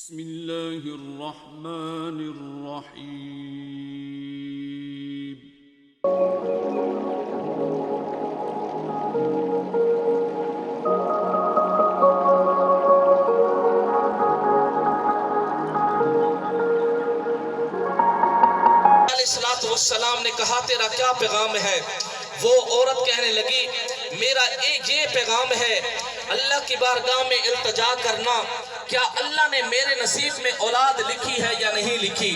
बिस्मिल्लाहिर्रहमानिर्रहीम। सलाम ने कहा तेरा क्या पैगाम है। वो औरत कहने लगी मेरा ये पैगाम है, अल्लाह की बारगाह में इल्तिजा करना, क्या अल्लाह ने मेरे नसीब में औलाद लिखी है या नहीं लिखी।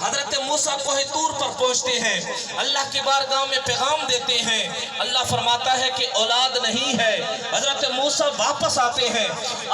हजरत मूसा कोहे तूर पर पहुंचते हैं, अल्लाह की बारगाह में पैगाम देते हैं, अल्लाह फरमाता है कि औलाद नहीं है। हजरत मूसा वापस आते हैं,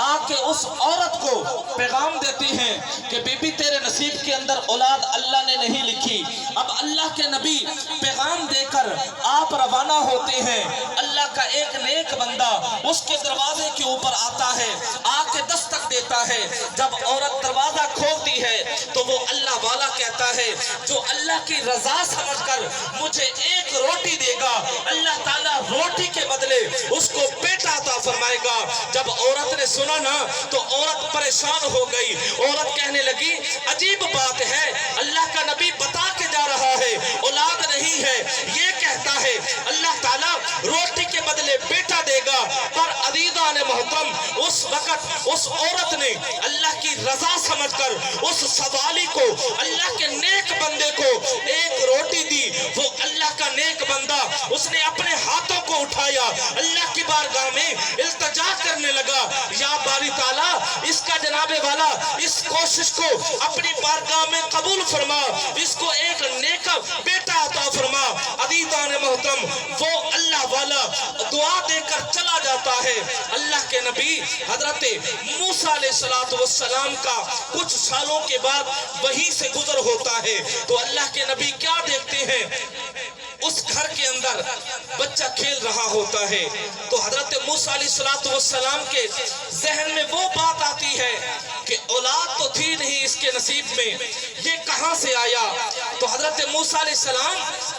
आके उस औरत को पैगाम देते हैं कि बीबी तेरे नसीब के अंदर औलाद अल्लाह ने नहीं लिखी। अब अल्लाह के नबी पैगाम देकर आप रवाना होते हैं। अल्लाह का एक नेक बंदा उसके दरवाजे के ऊपर आता है, आके दस्तक देता है। जब औरत दरवाजा खोलती है तो वो अल्लाह वाला कहता है जो अल्लाह की रजा समझकर मुझे एक रोटी देगा, अल्लाह ताला रोटी के बदले उसको बेटा अता फरमाएगा। जब औरत ने सुना ना तो औरत परेशान हो गई। औरत कहने लगी अजीब बात है, अल्लाह का नबी बता के जा रहा है औलाद नहीं है, ये कहता है अल्लाह ताला रोटी के बदले बेटा देगा। पर अदीदा ने मोहतरम उस वक्त उस औरत ने अल्लाह की रजा समझकर उस सवाली को, अल्लाह के नेक बंदे को एक रोटी दी। वो अल्लाह का नेक बंदा उसने अपने हाथों को उठाया, अल्लाह की बारगाह में इल्तिजा करने लगा, या बारी ताला इसका जनाबे वाला इस कोशिश को अपनी बारगाह में कबूल फरमा, इसको एक नेक बेटा अता फरमा। अदीदा ने मोहतरम वो अल्लाह वाला दुआ देकर चला जाता है। अल्लाह के नबी हजरत मूसा अलैहिस्सलाम का कुछ सालों के बाद वहीं से गुजर होता है तो अल्लाह के नबी क्या देखते हैं, उस घर के अंदर बच्चा खेल रहा होता है। तो हजरत मूसा अलैहिस्सलाम के जहन में वो बात आती है कि औलाद तो थी नहीं इसके नसीब में, ये कहां से आया। तो हजरत मूसा अलैहिस्सलाम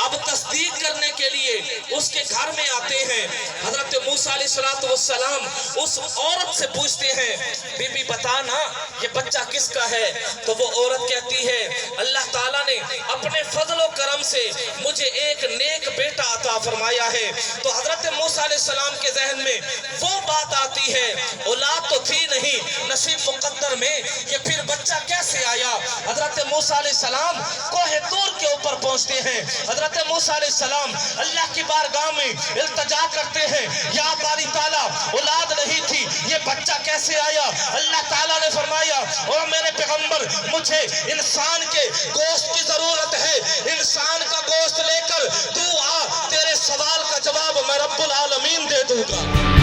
अब तस्दीक करने के लिए उसके घर में आते हैं। हजरत मूसा अलैहिस्सलाम उस औरत से पूछते हैं बीबी बता ना ये बच्चा किसका है। तो वो औरत कहती है अल्लाह ताला ने अपने फजल करम से मुझे एक नेक बेटा अता फरमाया है। तो हजरत मूसा अलैहिस्सलाम के जहन में वो बात आती है औलाद तो थी नहीं, नसीब मुकद्दर में ये फिर बच्चा कैसे आया। हजरत मूसा अलैहिस्सलाम कोहे तूर के ऊपर पहुंचते हैं। हजरत मूसा अलैहिस्सलाम अल्लाह की बारगाह में इल्तिजा करते हैं, या बारी ताला औलाद नहीं थी ये बच्चा कैसे आया। अल्लाह ताला ने फरमाया ओ मेरे पैगंबर मुझे इंसान के गोश्त की जरूरत है, इंसान का गोश्त लेकर तू आ, तेरे सवाल का जवाब मैं रब्बुल आलमीन दे दूंगा।